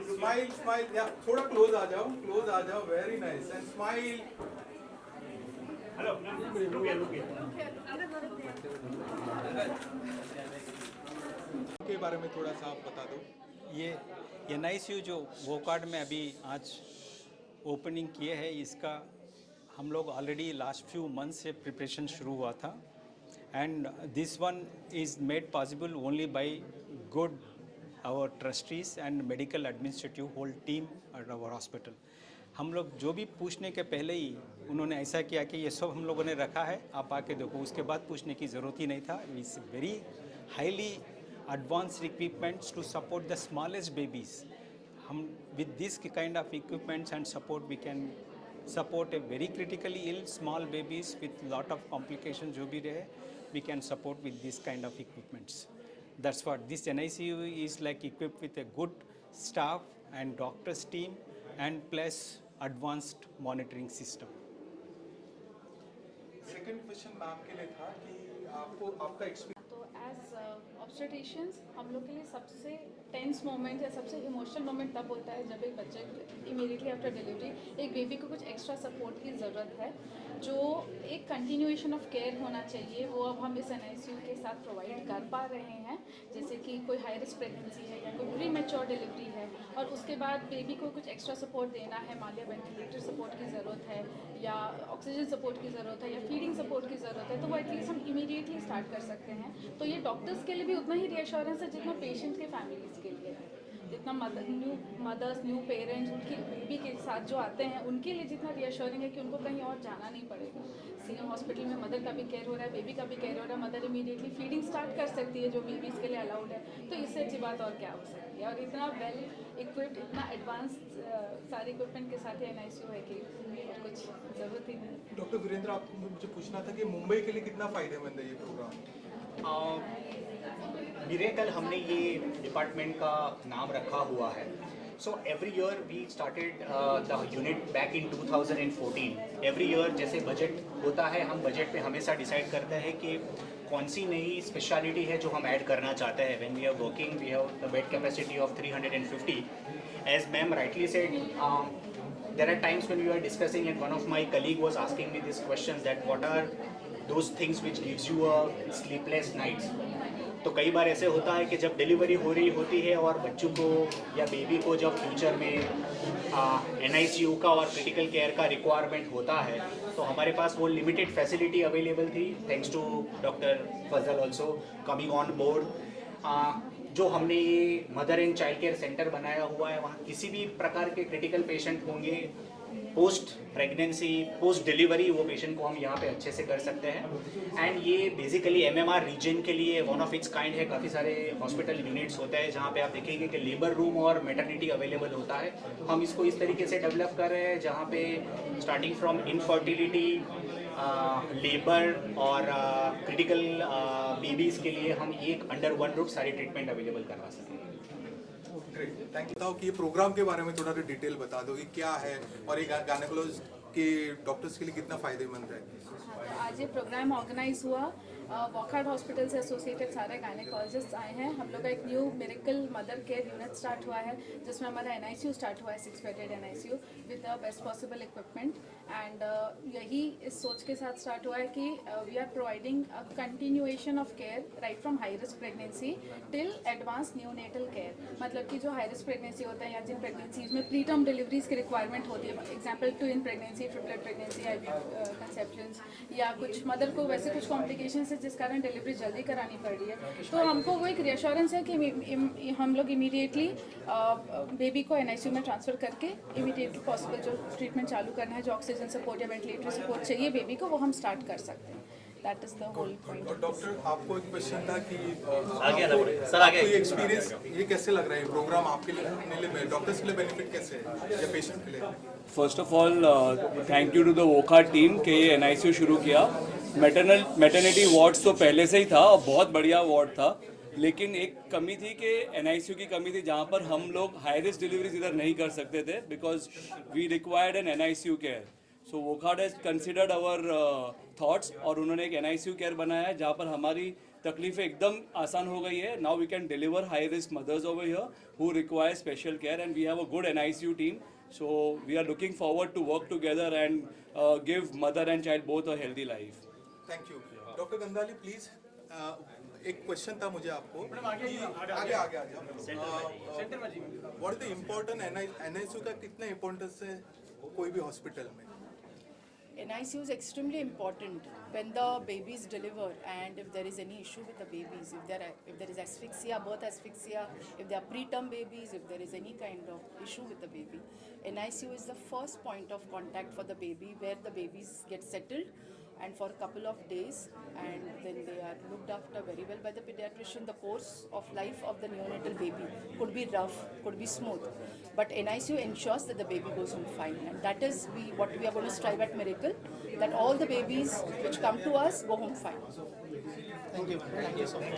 Smile smile, या थोड़ा close आ जाओ, very nice and smile. Hello, के बारे में थोड़ा सा आप बता दो। ये NICU जो वोकार्ड में अभी आज ओपनिंग किए है, इसका हम लोग ऑलरेडी लास्ट फ्यू मंथ से प्रिपरेशन शुरू हुआ था, and this one is made possible only by good our trustees and medical administrative whole team at our hospital. हम लोग जो भी पूछने के पहले ही उन्होंने ऐसा किया कि ये सब हम लोगों ने रखा है, आप आके देखो। उसके बाद पूछने की ज़रूरत ही नहीं था। It's very highly advanced equipments to support the smallest babies. With this kind of equipments and support, we can support a very critically ill small babies with lot of complications जो भी रहे, we can support with this kind of equipments. That's what this NICU is like, equipped with a good staff and doctors team and plus advanced monitoring system. Second question ma'am के लिए था कि आपको आपका experience. As obstetricians हम लोग के लिए सबसे टेंस मोमेंट या सबसे इमोशनल मोमेंट तब होता है जब एक बच्चे इमीडिएटली आफ्टर डिलीवरी एक बेबी को कुछ एक्स्ट्रा सपोर्ट की ज़रूरत है, जो एक कंटिन्यूएशन ऑफ केयर होना चाहिए, वो अब हम इस NICU के साथ प्रोवाइड कर पा रहे हैं। जैसे कि कोई हाई रिस्क प्रेगनेंसी है या कोई प्री मैच्योर डिलीवरी है और उसके बाद बेबी को कुछ एक्स्ट्रा सपोर्ट देना है, मान लिया वेंटिलेटर सपोर्ट की ज़रूरत है या ऑक्सीजन सपोर्ट की ज़रूरत है या फीडिंग सपोर्ट की ज़रूरत है, तो वो एटलीस्ट हम इमीडिएटली स्टार्ट कर सकते हैं। तो ये डॉक्टर्स के लिए भी उतना ही रीअश्योरेंस है जितना पेशेंट के फैमिलीज़ के लिए है। जितना मदर्स न्यू पेरेंट्स उनकी बेबी के साथ जो आते हैं उनके लिए जितना रीअश्योरिंग है कि उनको कहीं और जाना नहीं पड़ेगा। CM हॉस्पिटल में मदर का भी केयर हो रहा है, बेबी का भी केयर हो रहा है, मदर इमीडिएटली फीडिंग स्टार्ट कर सकती है जो बेबीज़ के लिए अलाउड है। तो इससे अच्छी बात और क्या हो सकती है। और इतना वेल इक्विप्ड, इतना एडवांस सारे इक्विपमेंट के साथ NICU है कि और कुछ ज़रूरत ही नहीं। डॉक्टर वीरेंद्र, आपको मुझे पूछना था कि मुंबई के लिए कितना फ़ायदेमंद है ये प्रोग्राम? मिरेकल हमने ये डिपार्टमेंट का नाम रखा हुआ है। So every year we started the unit back in 2014। Every year जैसे बजट होता है, हम बजट पे हमेशा डिसाइड करते हैं कि कौन सी नई स्पेशलिटी है जो हम ऐड करना चाहते हैं। When we are working we have the bed capacity of 350। As ma'am rightly said, there are times when we were discussing and one of my colleague was asking me this question that what are those things which gives you a sleepless nights। तो कई बार ऐसे होता है कि जब delivery हो रही होती है और बच्चों को या बेबी को जब फ्यूचर में NICU का और क्रिटिकल केयर का रिक्वायरमेंट होता है, तो हमारे पास वो लिमिटेड फैसिलिटी अवेलेबल थी, thanks to doctor Fazal also coming on board. जो हमने ये mother and child care centre बनाया हुआ है, वहाँ किसी भी प्रकार के क्रिटिकल पेशेंट होंगे, पोस्ट प्रेगनेंसी पोस्ट डिलीवरी, वो पेशेंट को हम यहाँ पे अच्छे से कर सकते हैं। एंड ये बेसिकली MMR रीजन के लिए वन ऑफ इट्स काइंड है। काफ़ी सारे हॉस्पिटल यूनिट्स होते हैं जहाँ पे आप देखेंगे कि लेबर रूम और मैटरनिटी अवेलेबल होता है। हम इसको इस तरीके से डेवलप कर रहे हैं जहाँ पे स्टार्टिंग फ्रॉम इनफर्टिलिटी, लेबर और क्रिटिकल बेबीज़ के लिए हम एक अंडर वन रूफ सारी ट्रीटमेंट अवेलेबल करवा सकें। Great, thank you. बताओ कि ये प्रोग्राम के बारे में थोड़ा डिटेल बता दो कि क्या है और ये गायनेकोलॉजिस्ट आपके डॉक्टर्स के लिए कितना फायदेमंद है? हाँ, तो आज ये प्रोग्राम ऑर्गेनाइज हुआ। वॉकहार्ट हॉस्पिटल से एसोसिएटेड सारे गायनेकोलॉजिस्ट आए हैं। हम लोग का एक new miracle mother care unit start हुआ है, जिसमें हमारा NICU स्टार्ट हुआ है, 6 bedded NICU with the best possible equipment. And यही इस सोच के साथ स्टार्ट हुआ है कि we are providing a continuation of care right from high risk pregnancy till advance neonatal care. मतलब कि जो हाई रिस्क प्रेगनेंसी होता है या जिन प्रेगनेंसीज में प्री टर्म डिलीवरीज की रिक्वायरमेंट होती है, example twin pregnancy, triplet pregnancy, IVF conceptions, या कुछ मदर को वैसे कुछ कॉम्प्लिकेशंस है जिस कारण डिलीवरी जल्दी करानी पड़ रही है, तो हमको वो एक रिएश्योरेंस है कि हम लोग इमीडिएटली बेबी को NICU में ट्रांसफ़र करके इमीडिएटली पॉसिबल जो ट्रीटमेंट चालू करना है, जो ऑक्सीजन सपोर्ट या वेंटिलेटरी सपोर्ट चाहिए बेबी को, वो हम स्टार्ट कर सकते हैं। That is the whole point. और डॉक्टर, आपको एक क्वेश्चन था कि आगे आपको ये एक्सपीरियंस ये कैसे लग रहा है प्रोग्राम आपके लिए, डॉक्टर्स के लिए बेनिफिट कैसे है या पेशेंट के लिए? First of all thank you to the Wockhardt team कि ये NICU शुरू किया। मैटरनिटी वार्ड्स तो पहले से ही था और बहुत बढ़िया वार्ड था, लेकिन एक कमी थी कि NICU की कमी थी जहाँ पर हम लोग हाई रिस्क डिलीवरीज इधर नहीं कर सकते थे because we required an NICU care. So Wockhardt has considered our thoughts और उन्होंने एक NICU केयर बनाया है जहाँ पर हमारी तकलीफ़ें एकदम आसान हो गई है। Now we can deliver high risk mothers over here who require special care and we have a good NICU team. So we are looking forward to work together and give mother and child both a healthy life. Thank you. Doctor गंदाली please, एक question था मुझे आपको कि आगे आ जाओ। What is the important NICU का कितना इम्पोर्टेंस है कोई भी हॉस्पिटल में? NICU is extremely important when the babies deliver, and if there is any issue with the babies, if there is asphyxia, birth asphyxia, if they are preterm babies, if there is any kind of issue with the baby, NICU is the first point of contact for the baby, where the babies get settled and for a couple of days, and then they are looked after very well by the pediatrician. The course of life of the neonatal baby could be rough, could be smooth, but NICU ensures that the baby goes home fine, and that is what we are going to strive at Miracle, that all the babies which come to us go home fine. Thank you so much.